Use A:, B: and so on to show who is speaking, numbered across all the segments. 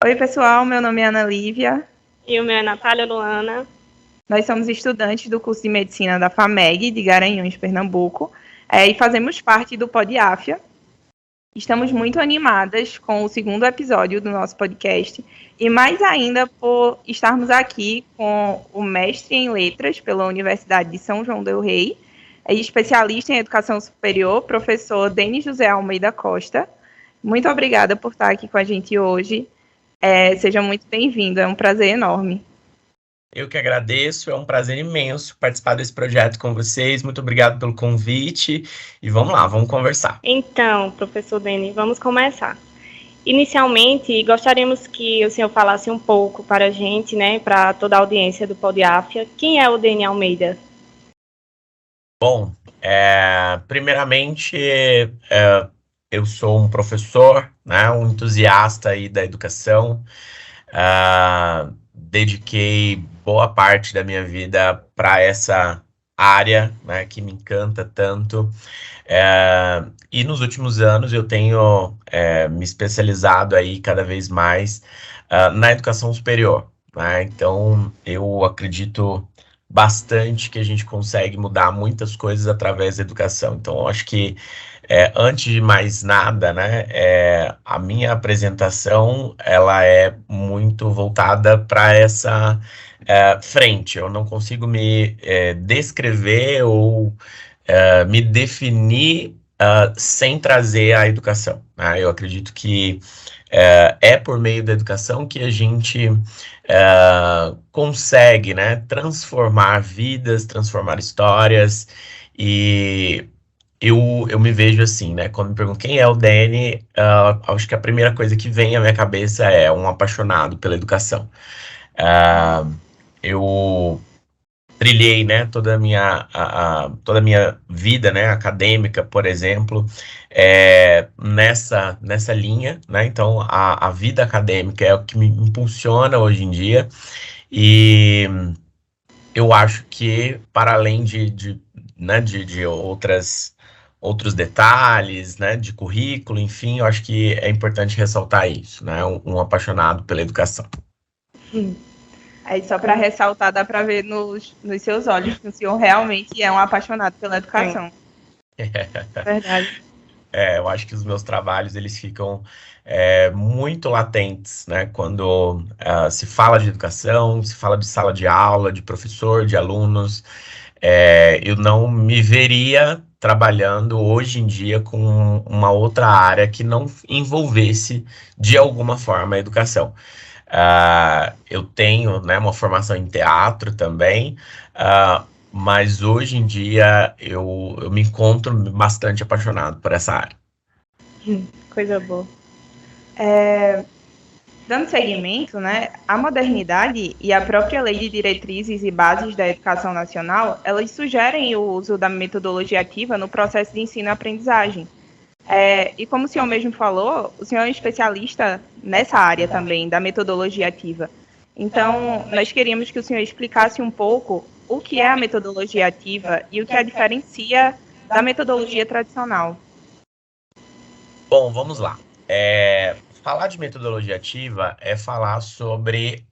A: Oi, pessoal, meu nome é Ana Lívia.
B: E o meu é Natália Luana.
A: Nós somos estudantes do curso de Medicina da FAMEG, de Garanhuns, Pernambuco, e fazemos parte do Podiáfia. Estamos muito animadas com o segundo episódio do nosso podcast, e mais ainda por estarmos aqui com o mestre em letras pela Universidade de São João del Rei, e especialista em educação superior, professor Denis José Almeida Costa. Muito obrigada por estar aqui com a gente hoje. Seja muito bem-vindo, é um prazer enorme.
C: Eu que agradeço, é um prazer imenso participar desse projeto com vocês. Muito obrigado pelo convite e vamos lá, vamos conversar.
B: Então, professor Denis, vamos começar. Inicialmente, gostaríamos que o senhor falasse um pouco para a gente, né, para toda a audiência do Podiáfia, quem é o Denis Almeida?
C: Bom, primeiramente, eu sou um professor, né, um entusiasta aí da educação. Dediquei boa parte da minha vida para essa área, né, que me encanta tanto. E nos últimos anos eu tenho me especializado aí cada vez mais na educação superior, né? Então eu acredito bastante que a gente consegue mudar muitas coisas através da educação. Então eu acho que antes de mais nada, né, a minha apresentação ela é muito voltada para essa frente. Eu não consigo me descrever ou me definir sem trazer a educação, né? Eu acredito que é por meio da educação que a gente consegue, né, transformar vidas, transformar histórias. E eu me vejo assim, né? Quando me perguntam quem é o Dani, acho que a primeira coisa que vem à minha cabeça é um apaixonado pela educação. Eu trilhei, né, toda a minha vida, né, acadêmica, por exemplo, nessa linha, né? Então a vida acadêmica é o que me impulsiona hoje em dia. E eu acho que, para além né, de outros detalhes, né, de currículo, enfim, eu acho que é importante ressaltar isso, né, um apaixonado pela educação.
A: Aí, só para ressaltar, dá para ver nos seus olhos que o senhor realmente é um apaixonado pela educação. Verdade.
C: Eu acho que os meus trabalhos, eles ficam muito latentes, né? Quando se fala de educação, se fala de sala de aula, de professor, de alunos. Eu não me veria trabalhando hoje em dia com uma outra área que não envolvesse, de alguma forma, a educação. Eu tenho, né, uma formação em teatro também, mas hoje em dia eu me encontro bastante apaixonado por essa área.
B: Coisa boa.
A: Dando seguimento, né, a modernidade e a própria Lei de Diretrizes e Bases da Educação Nacional, elas sugerem o uso da metodologia ativa no processo de ensino e aprendizagem. E como o senhor mesmo falou, o senhor é um especialista nessa área também, da metodologia ativa. Então, nós queríamos que o senhor explicasse um pouco o que é a metodologia ativa e o que a diferencia da metodologia tradicional.
C: Bom, vamos lá. Falar de metodologia ativa é falar sobre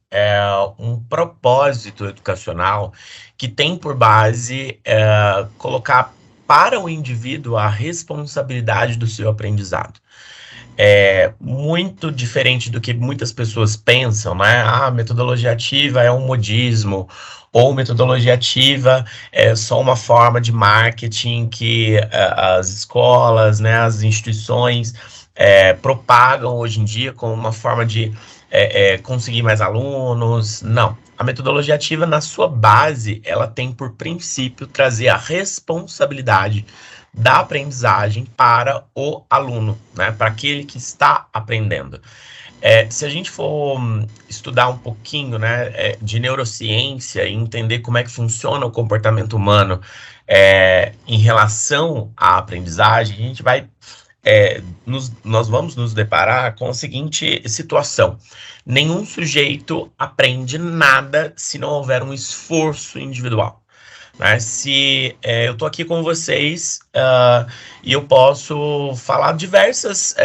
C: um propósito educacional que tem por base colocar para o indivíduo a responsabilidade do seu aprendizado. Muito diferente do que muitas pessoas pensam, né? Metodologia ativa é um modismo, ou metodologia ativa é só uma forma de marketing que as escolas, né, as instituições propagam hoje em dia como uma forma de conseguir mais alunos. Não. A metodologia ativa, na sua base, ela tem por princípio trazer a responsabilidade da aprendizagem para o aluno, né? Para aquele que está aprendendo. Se a gente for estudar um pouquinho, né, de neurociência e entender como é que funciona o comportamento humano em relação à aprendizagem, a gente vai nós vamos nos deparar com a seguinte situação: nenhum sujeito aprende nada se não houver um esforço individual. né? Se eu estou aqui com vocês e eu posso falar diversas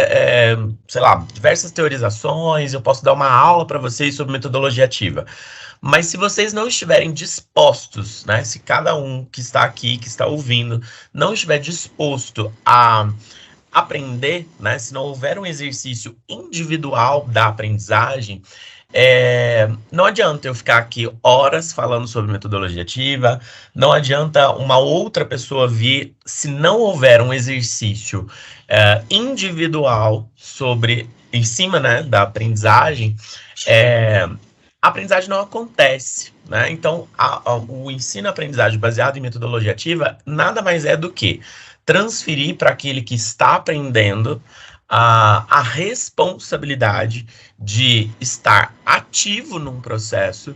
C: teorizações, eu posso dar uma aula para vocês sobre metodologia ativa. Mas se vocês não estiverem dispostos, né? Se cada um que está aqui, que está ouvindo, não estiver disposto a aprender, né? Se não houver um exercício individual da aprendizagem, não adianta eu ficar aqui horas falando sobre metodologia ativa, não adianta uma outra pessoa vir, se não houver um exercício individual em cima, né, da aprendizagem, a aprendizagem não acontece, né? Então, o ensino-aprendizagem baseado em metodologia ativa nada mais é do que transferir para aquele que está aprendendo a responsabilidade de estar ativo num processo,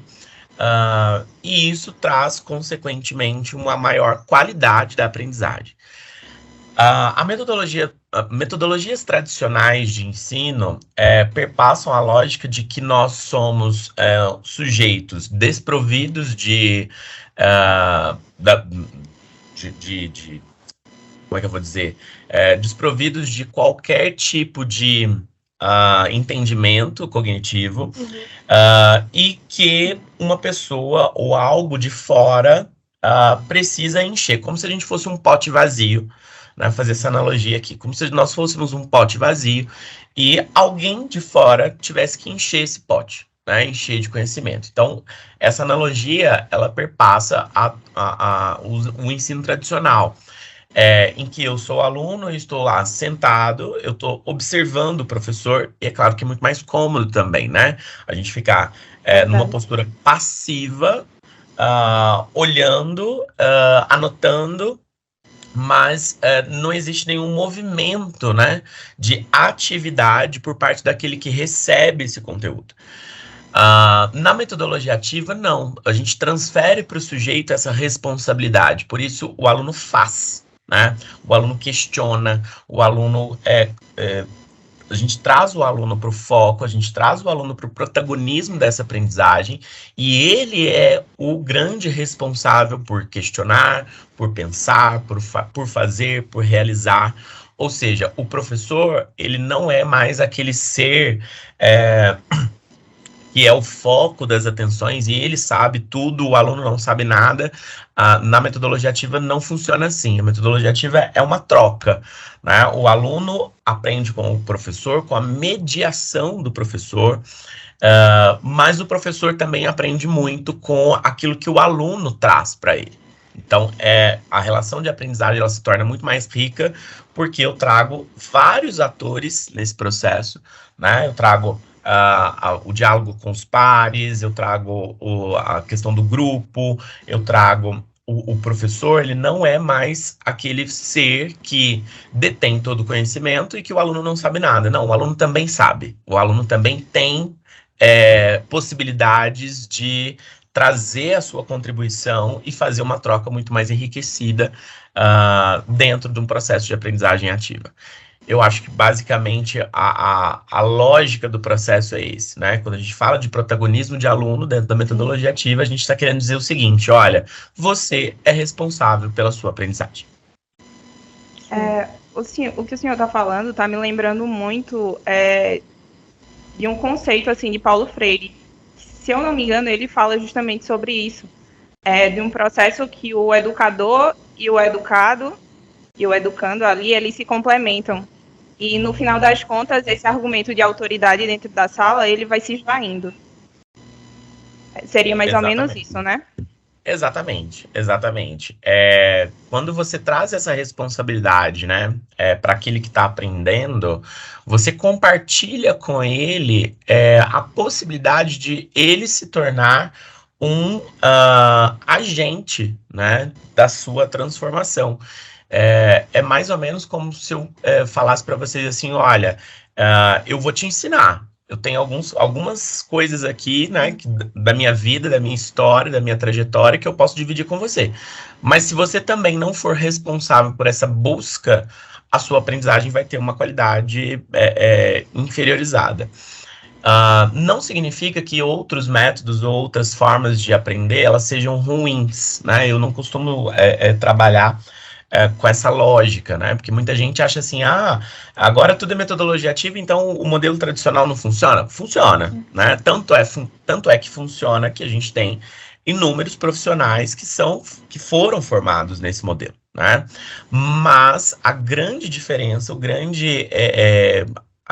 C: e isso traz, consequentemente, uma maior qualidade da aprendizagem. Metodologias tradicionais de ensino perpassam a lógica de que nós somos sujeitos desprovidos como é que eu vou dizer? Desprovidos de qualquer tipo de entendimento cognitivo, e que uma pessoa ou algo de fora precisa encher, como se a gente fosse um pote vazio, né? Fazer essa analogia aqui, como se nós fôssemos um pote vazio e alguém de fora tivesse que encher esse pote, né? Encher de conhecimento. Então, essa analogia, ela perpassa o ensino tradicional, em que eu sou aluno, eu estou lá sentado, eu estou observando o professor, e é claro que é muito mais cômodo também, né? A gente ficar numa postura passiva, olhando, anotando, mas não existe nenhum movimento, né, de atividade por parte daquele que recebe esse conteúdo. Na metodologia ativa, não. A gente transfere para o sujeito essa responsabilidade, por isso o aluno faz, né? O aluno questiona, o aluno a gente traz o aluno para o foco, a gente traz o aluno para o protagonismo dessa aprendizagem, e ele é o grande responsável por questionar, por pensar, por fazer, por realizar. Ou seja, o professor, ele não é mais aquele ser que é o foco das atenções e ele sabe tudo, o aluno não sabe nada. Na metodologia ativa não funciona assim. A metodologia ativa é uma troca, né? O aluno aprende com o professor, com a mediação do professor, mas o professor também aprende muito com aquilo que o aluno traz para ele. Então, a relação de aprendizagem ela se torna muito mais rica porque eu trago vários atores nesse processo, né? Eu trago o diálogo com os pares, eu trago a questão do grupo, eu trago o professor, ele não é mais aquele ser que detém todo o conhecimento e que o aluno não sabe nada. Não, o aluno também sabe. O aluno também tem possibilidades de trazer a sua contribuição e fazer uma troca muito mais enriquecida dentro de um processo de aprendizagem ativa. Eu acho que, basicamente, a lógica do processo é esse, né? Quando a gente fala de protagonismo de aluno dentro da metodologia ativa, a gente está querendo dizer o seguinte: olha, você é responsável pela sua aprendizagem.
A: O que o senhor está falando está me lembrando muito de um conceito, assim, de Paulo Freire. Se eu não me engano, ele fala justamente sobre isso. De um processo que o educador e o educado e o educando ali, eles se complementam. E, no final das contas, esse argumento de autoridade dentro da sala, ele vai se esvaindo. Seria mais ou menos isso, né?
C: Exatamente. Quando você traz essa responsabilidade, né, para aquele que está aprendendo, você compartilha com ele a possibilidade de ele se tornar um agente, né, da sua transformação. É mais ou menos como se eu falasse para vocês assim: olha, eu vou te ensinar. Eu tenho algumas coisas aqui, né, da minha vida, da minha história, da minha trajetória, que eu posso dividir com você. Mas se você também não for responsável por essa busca, a sua aprendizagem vai ter uma qualidade inferiorizada. Não significa que outros métodos ou outras formas de aprender, elas sejam ruins, né? Eu não costumo trabalhar com essa lógica, né? Porque muita gente acha assim, agora tudo é metodologia ativa, então o modelo tradicional não funciona? Funciona, né? Tanto é que funciona que a gente tem inúmeros profissionais que foram formados nesse modelo, né? Mas a grande diferença, a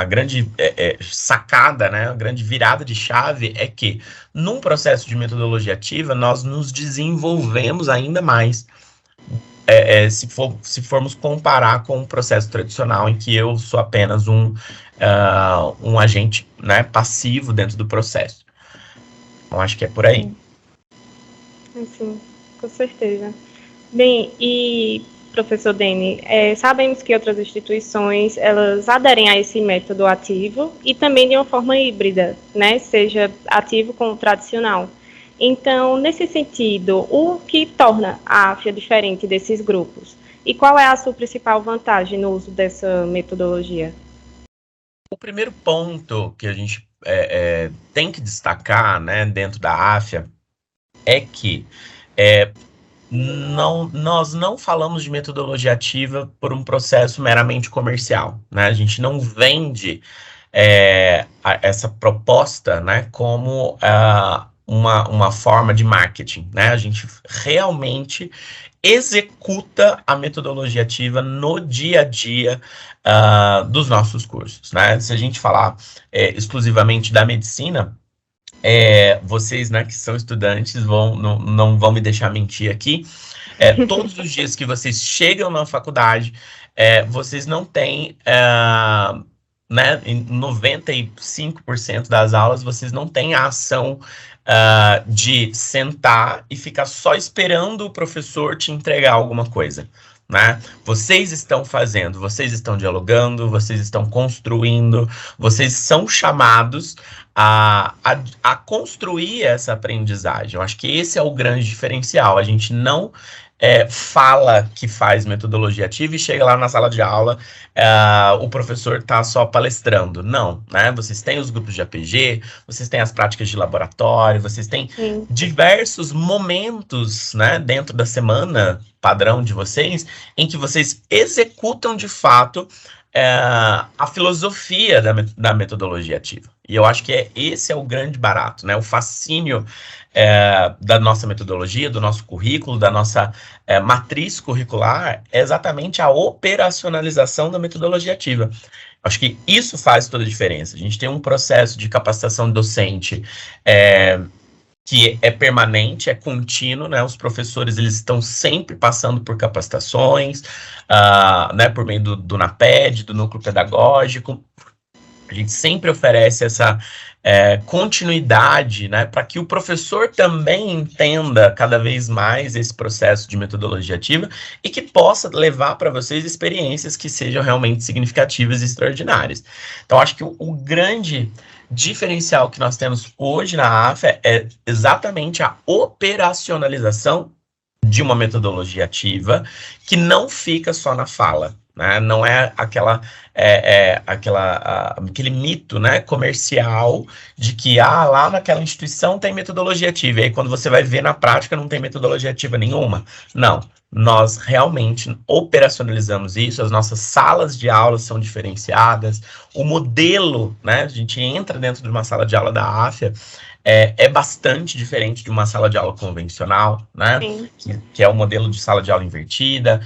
C: grande sacada, né, a grande virada de chave é que, num processo de metodologia ativa, nós nos desenvolvemos ainda mais, se formos comparar com o processo tradicional, em que eu sou apenas um agente, né, passivo dentro do processo. Então, acho que é por aí.
B: Sim, com certeza. Bem, e professor Deni, sabemos que outras instituições, elas aderem a esse método ativo e também de uma forma híbrida, né, seja ativo como tradicional. Então, nesse sentido, o que torna a AFIA diferente desses grupos? E qual é a sua principal vantagem no uso dessa metodologia?
C: O primeiro ponto que a gente tem que destacar, né, dentro da AFIA é que nós não falamos de metodologia ativa por um processo meramente comercial, né? A gente não vende essa proposta, né, como uma forma de marketing, né? A gente realmente executa a metodologia ativa no dia a dia dos nossos cursos, né? Se a gente falar exclusivamente da medicina, vocês, né, que são estudantes, não vão me deixar mentir aqui. Todos os dias que vocês chegam na faculdade, vocês não têm, né, em 95% das aulas, vocês não têm a ação de sentar e ficar só esperando o professor te entregar alguma coisa, né? Vocês estão fazendo, vocês estão dialogando, vocês estão construindo, vocês são chamados a construir essa aprendizagem. Eu acho que esse é o grande diferencial. A gente não fala que faz metodologia ativa e chega lá na sala de aula, o professor está só palestrando. Não, né? Vocês têm os grupos de APG, vocês têm as práticas de laboratório, vocês têm diversos momentos, né, dentro da semana padrão de vocês, em que vocês executam de fato a filosofia da metodologia ativa. E eu acho que esse é o grande barato, né? O fascínio da nossa metodologia, do nosso currículo, da nossa matriz curricular, é exatamente a operacionalização da metodologia ativa. Acho que isso faz toda a diferença. A gente tem um processo de capacitação docente que é permanente, é contínuo, né? Os professores, eles estão sempre passando por capacitações, né, por meio do NAPED, do núcleo pedagógico. A gente sempre oferece essa continuidade, né, para que o professor também entenda cada vez mais esse processo de metodologia ativa e que possa levar para vocês experiências que sejam realmente significativas e extraordinárias. Então, acho que o grande diferencial que nós temos hoje na AFIA é exatamente a operacionalização de uma metodologia ativa que não fica só na fala, né? Não é aquele mito, né, comercial de que lá naquela instituição tem metodologia ativa, e aí quando você vai ver na prática não tem metodologia ativa nenhuma. Não, nós realmente operacionalizamos isso, as nossas salas de aula são diferenciadas, o modelo, né, a gente entra dentro de uma sala de aula da AFIA, é bastante diferente de uma sala de aula convencional, né, que é o modelo de sala de aula invertida.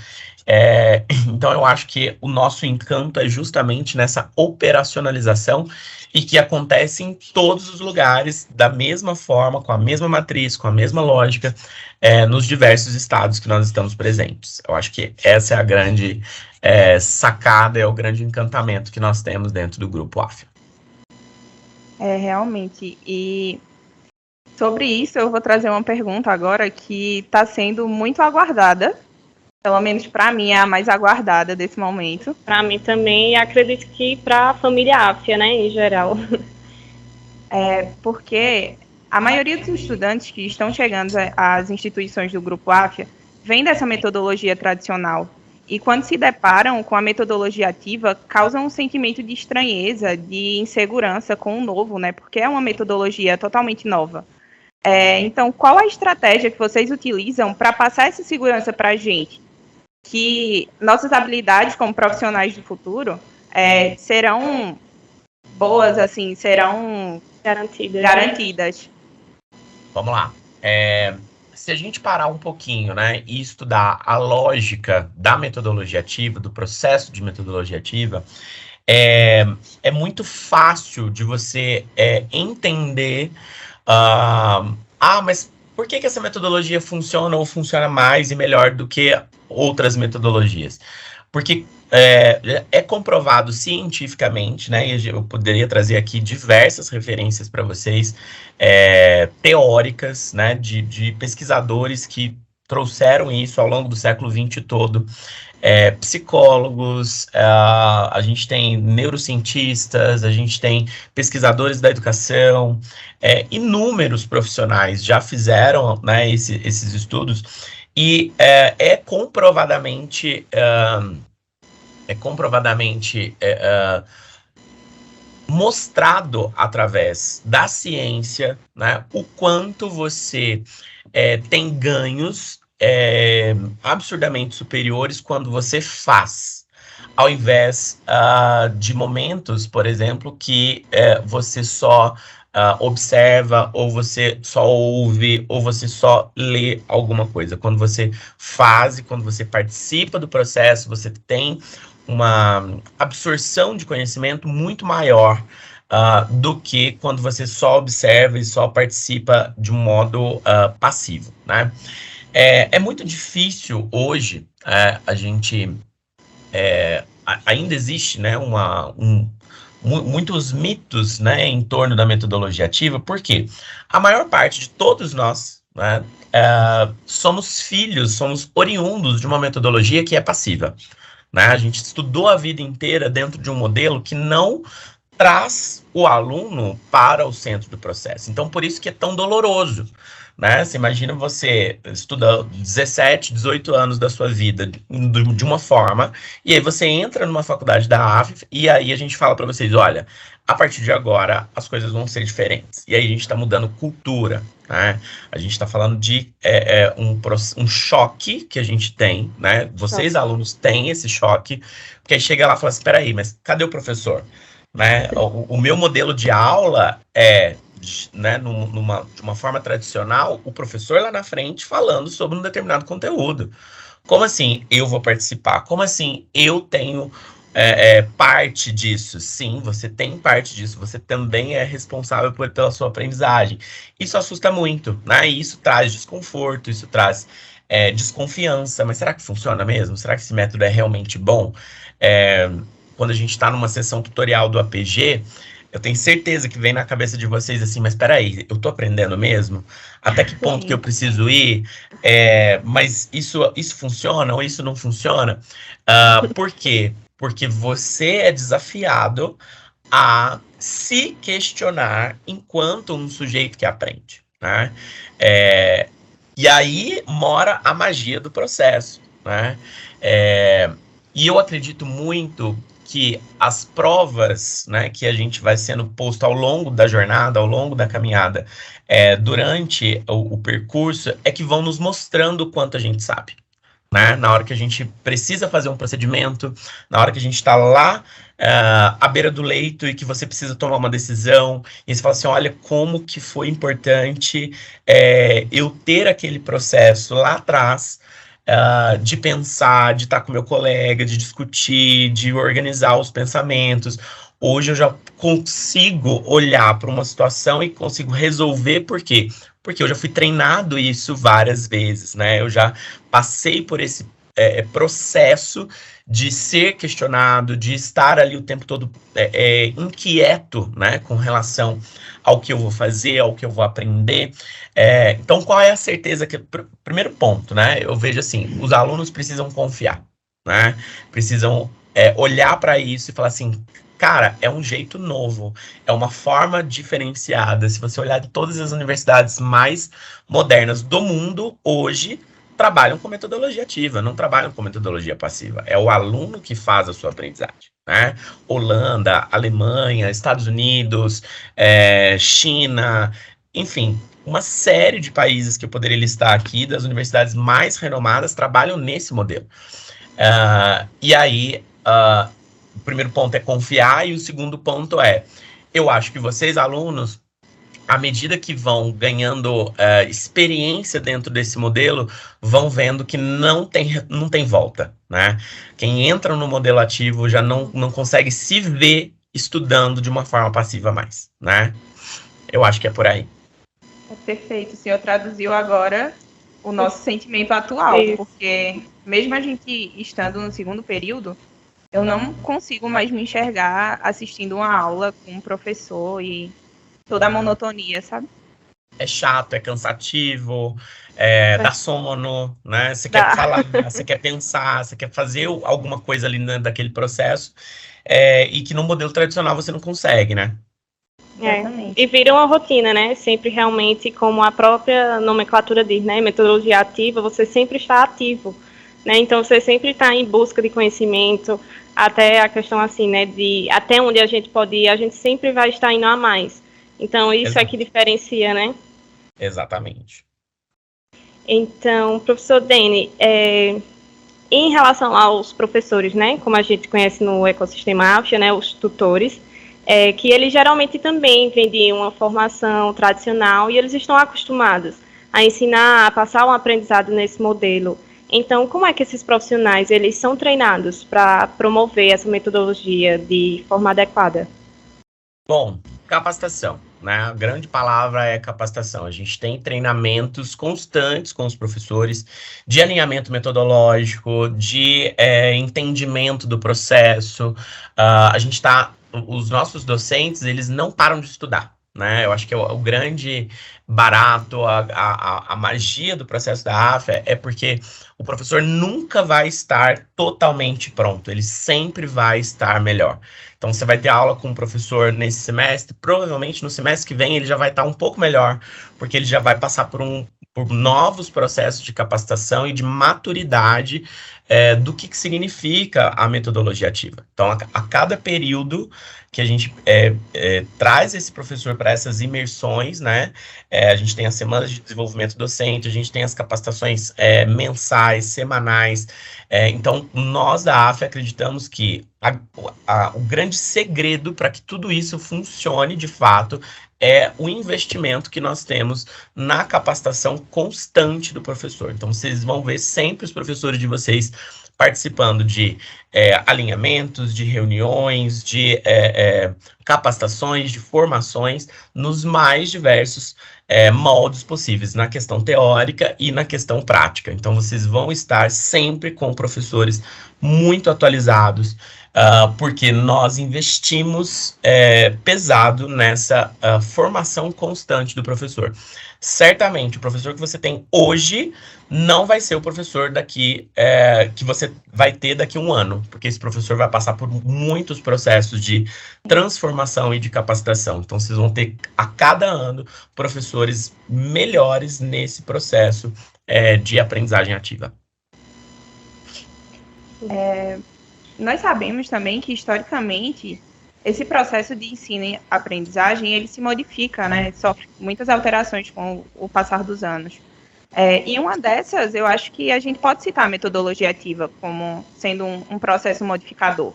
C: Então eu acho que o nosso encanto é justamente nessa operacionalização e que acontece em todos os lugares, da mesma forma, com a mesma matriz, com a mesma lógica, nos diversos estados que nós estamos presentes. Eu acho que essa é a grande sacada, é o grande encantamento que nós temos dentro do Grupo AFIA.
A: Realmente. E sobre isso eu vou trazer uma pergunta agora que está sendo muito aguardada. Pelo menos para mim é a mais aguardada desse momento.
B: Para mim também, e acredito que para a família AFIA, né, em geral.
A: Porque a maioria dos estudantes que estão chegando às instituições do Grupo AFIA vem dessa metodologia tradicional. e quando se deparam com a metodologia ativa, causam um sentimento de estranheza, de insegurança com o novo, né? Porque é uma metodologia totalmente nova. Então, qual a estratégia que vocês utilizam para passar essa segurança para a gente? Que nossas habilidades como profissionais do futuro serão boas, assim, serão garantidas.
C: Vamos lá. Se a gente parar um pouquinho, né, e estudar a lógica da metodologia ativa, do processo de metodologia ativa, é muito fácil de você entender, mas por que essa metodologia funciona ou funciona mais e melhor do que outras metodologias? Porque é comprovado cientificamente, né, e eu poderia trazer aqui diversas referências para vocês, teóricas, né, de pesquisadores que trouxeram isso ao longo do século XX todo, psicólogos, a gente tem neurocientistas, a gente tem pesquisadores da educação, inúmeros profissionais já fizeram, né, esses estudos, e comprovadamente mostrado através da ciência, né, o quanto você tem ganhos absurdamente superiores quando você faz, ao invés de momentos, por exemplo, que você só observa, ou você só ouve, ou você só lê alguma coisa. Quando você faz e quando você participa do processo, você tem uma absorção de conhecimento muito maior do que quando você só observa e só participa de um modo passivo, né? É muito difícil hoje, a gente... ainda existe, né, muitos mitos, né, em torno da metodologia ativa, porque a maior parte de todos nós, né, somos oriundos de uma metodologia que é passiva, né? A gente estudou a vida inteira dentro de um modelo que não traz o aluno para o centro do processo. Então, por isso que é tão doloroso, né? Você imagina você estudando 17, 18 anos da sua vida de uma forma, e aí você entra numa faculdade da AFIF, e aí a gente fala para vocês, olha, a partir de agora as coisas vão ser diferentes. E aí a gente está mudando cultura, né? A gente está falando de um choque que a gente tem, né? Vocês, alunos, têm esse choque, porque aí chega lá e fala assim, espera aí, mas cadê o professor? Né? O meu modelo de aula né, de uma forma tradicional, o professor lá na frente falando sobre um determinado conteúdo. Como assim eu vou participar? Como assim eu tenho parte disso? Sim, você tem parte disso, você também é responsável pela sua aprendizagem. Isso assusta muito, né? E isso traz desconforto, isso traz desconfiança, mas será que funciona mesmo? Será que esse método é realmente bom? Quando a gente está numa sessão tutorial do APG, eu tenho certeza que vem na cabeça de vocês assim, mas espera aí, eu tô aprendendo mesmo? Até que ponto que eu preciso ir? Mas isso funciona ou isso não funciona? Por quê? Porque você é desafiado a se questionar enquanto um sujeito que aprende, né? E aí mora a magia do processo, né? E eu acredito muito que as provas, né, que a gente vai sendo posto ao longo da jornada, ao longo da caminhada, durante o percurso, que vão nos mostrando o quanto a gente sabe, né? Na hora que a gente precisa fazer um procedimento, na hora que a gente está lá à beira do leito e que você precisa tomar uma decisão, e você fala assim, olha como que foi importante eu ter aquele processo lá atrás, de pensar, de estar com meu colega, de discutir, de organizar os pensamentos. Hoje eu já consigo olhar para uma situação e consigo resolver, por quê? Porque eu já fui treinado isso várias vezes, né? Eu já passei por esse processo de ser questionado, de estar ali o tempo todo inquieto, né, com relação ao que eu vou fazer, ao que eu vou aprender. Então, qual é a certeza que... Primeiro ponto, né, eu vejo assim, os alunos precisam confiar, né, precisam olhar para isso e falar assim, cara, é um jeito novo, é uma forma diferenciada. Se você olhar de todas as universidades mais modernas do mundo, hoje, trabalham com metodologia ativa, não trabalham com metodologia passiva. É o aluno que faz a sua aprendizagem, né? Holanda, Alemanha, Estados Unidos, China, enfim, uma série de países que eu poderia listar aqui, das universidades mais renomadas, trabalham nesse modelo. E aí, o primeiro ponto é confiar, e o segundo ponto é, eu acho que vocês, alunos, à medida que vão ganhando experiência dentro desse modelo, vão vendo que não tem volta, né? Quem entra no modelo ativo já não consegue se ver estudando de uma forma passiva mais, né? Eu acho que é por aí.
A: É perfeito. O senhor traduziu agora o nosso sentimento atual, porque mesmo a gente estando no segundo período, eu não consigo mais me enxergar assistindo uma aula com um professor e toda a monotonia, sabe?
C: É chato, é cansativo, dá sono, né? Você quer falar, você quer pensar, você quer fazer alguma coisa ali daquele processo, e que no modelo tradicional você não consegue, né?
B: E vira uma rotina, né? Sempre realmente, como a própria nomenclatura diz, né? Metodologia ativa, você sempre está ativo, né? Então, você sempre está em busca de conhecimento, até a questão assim, né? De até onde a gente pode ir, a gente sempre vai estar indo a mais. Então, isso é que diferencia, né?
C: Exatamente.
B: Então, professor Dene, em relação aos professores, né? Como a gente conhece no ecossistema AFIA, né? Os tutores, que eles geralmente também vêm de uma formação tradicional e eles estão acostumados a ensinar, a passar um aprendizado nesse modelo. Então, como é que esses profissionais eles são treinados para promover essa metodologia de forma adequada?
C: Bom, capacitação, né? A grande palavra é capacitação. A gente tem treinamentos constantes com os professores de alinhamento metodológico, de entendimento do processo. Os nossos docentes, eles não param de estudar, né? Eu acho que o grande barato, a magia do processo da AFIA é porque o professor nunca vai estar totalmente pronto, ele sempre vai estar melhor. Então, você vai ter aula com o professor nesse semestre, provavelmente no semestre que vem ele já vai estar um pouco melhor, porque ele já vai passar por novos processos de capacitação e de maturidade do que significa a metodologia ativa. Então, a cada período que a gente traz esse professor para essas imersões, né? A gente tem as semanas de desenvolvimento docente, a gente tem as capacitações mensais, semanais. Então, nós da AFIA acreditamos que o grande segredo para que tudo isso funcione de fato é o investimento que nós temos na capacitação constante do professor. Então, vocês vão ver sempre os professores de vocês participando de alinhamentos, de reuniões, de capacitações, de formações, nos mais diversos moldes possíveis, na questão teórica e na questão prática. Então, vocês vão estar sempre com professores muito atualizados, porque nós investimos pesado nessa formação constante do professor. Certamente, o professor que você tem hoje não vai ser o professor que você vai ter daqui a um ano, porque esse professor vai passar por muitos processos de transformação e de capacitação. Então, vocês vão ter, a cada ano, professores melhores nesse processo de aprendizagem ativa.
A: Nós sabemos também que, historicamente, esse processo de ensino e aprendizagem, ele se modifica, né? Sofre muitas alterações com o passar dos anos. E uma dessas, eu acho que a gente pode citar a metodologia ativa como sendo um processo modificador.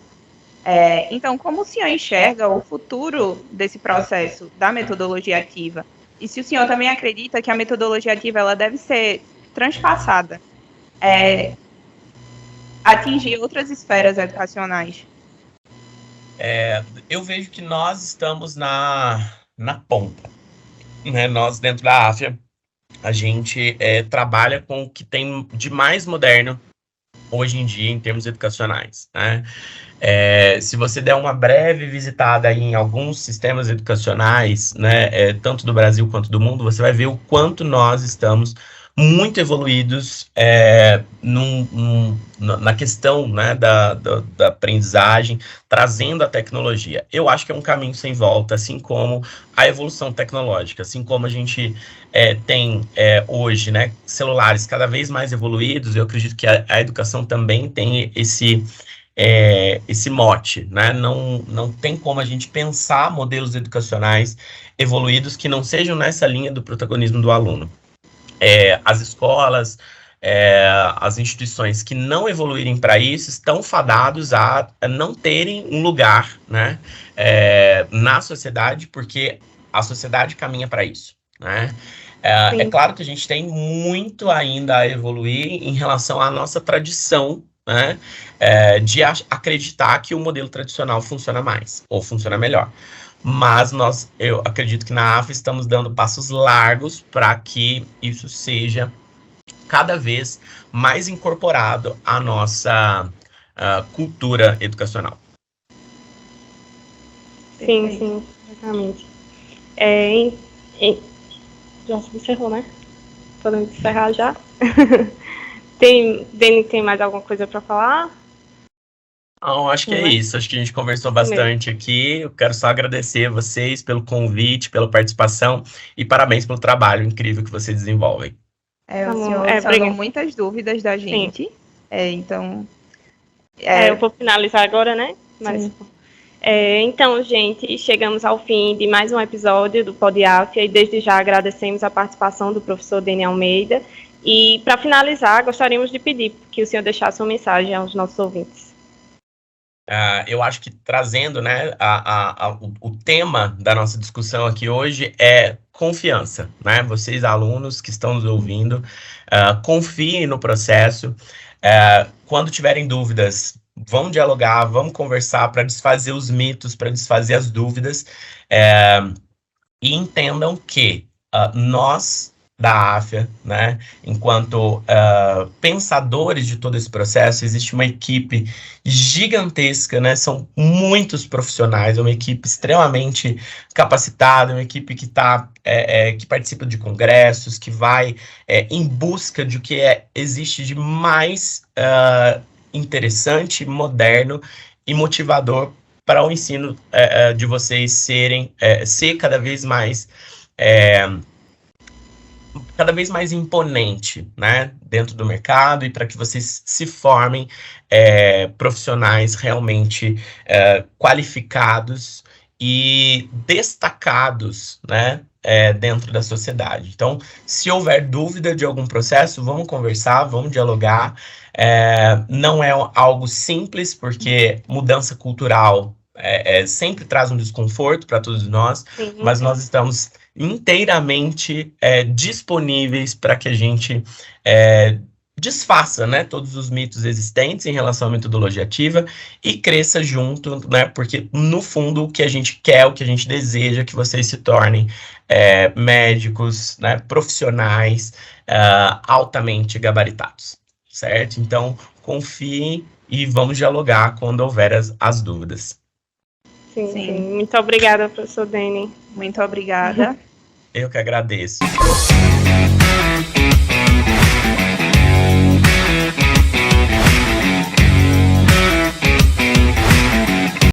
A: Então, como o senhor enxerga o futuro desse processo da metodologia ativa? E se o senhor também acredita que a metodologia ativa ela deve ser transpassada, atingir outras esferas educacionais?
C: Eu vejo que nós estamos na ponta, né? Nós, dentro da AFIA, a gente trabalha com o que tem de mais moderno hoje em dia em termos educacionais, né? Se você der uma breve visitada aí em alguns sistemas educacionais, né, tanto do Brasil quanto do mundo, você vai ver o quanto nós estamos muito evoluídos na questão, né, da aprendizagem, trazendo a tecnologia. Eu acho que é um caminho sem volta, assim como a evolução tecnológica, assim como a gente tem hoje, né, celulares cada vez mais evoluídos. Eu acredito que a educação também tem esse mote, né? Não tem como a gente pensar modelos educacionais evoluídos que não sejam nessa linha do protagonismo do aluno. As escolas, as instituições que não evoluírem para isso estão fadados a não terem um lugar, né, na sociedade, porque a sociedade caminha para isso, né? É claro que a gente tem muito ainda a evoluir em relação à nossa tradição, né, de acreditar que o modelo tradicional funciona mais, ou funciona melhor. Mas eu acredito que na AFA estamos dando passos largos para que isso seja cada vez mais incorporado à nossa cultura educacional.
B: Sim, exatamente. Já se encerrou, né? Podemos encerrar já? Dani, tem mais alguma coisa para falar?
C: Não, acho que é isso. Acho que a gente conversou bastante aqui. Eu quero só agradecer a vocês pelo convite, pela participação e parabéns pelo trabalho incrível que vocês desenvolvem.
A: O senhor sanou muitas dúvidas da gente. Então...
B: eu vou finalizar agora, né? Mas, então, gente, chegamos ao fim de mais um episódio do PodAFIA e desde já agradecemos a participação do professor Deni Almeida. E, para finalizar, gostaríamos de pedir que o senhor deixasse uma mensagem aos nossos ouvintes.
C: Eu acho que trazendo, né, o tema da nossa discussão aqui hoje é confiança, né? Vocês, alunos que estão nos ouvindo, confiem no processo. Quando tiverem dúvidas, vamos dialogar, vamos conversar para desfazer os mitos, para desfazer as dúvidas, e entendam que nós da AFIA, né, enquanto pensadores de todo esse processo, existe uma equipe gigantesca, né, são muitos profissionais, é uma equipe extremamente capacitada, uma equipe que que participa de congressos, que vai em busca de o que existe de mais interessante, moderno e motivador para o ensino de vocês ser cada vez mais imponente, né, dentro do mercado, e para que vocês se formem profissionais realmente qualificados e destacados, né, dentro da sociedade. Então, se houver dúvida de algum processo, vamos conversar, vamos dialogar. Não é algo simples, porque mudança cultural sempre traz um desconforto para todos nós, mas nós estamos inteiramente disponíveis para que a gente desfaça, né, todos os mitos existentes em relação à metodologia ativa e cresça junto, né, porque no fundo o que a gente quer, o que a gente deseja é que vocês se tornem médicos, né, profissionais altamente gabaritados, certo? Então, confiem e vamos dialogar quando houver as dúvidas.
B: Sim. Muito obrigada, professor Deni.
A: Muito obrigada.
C: Eu que agradeço.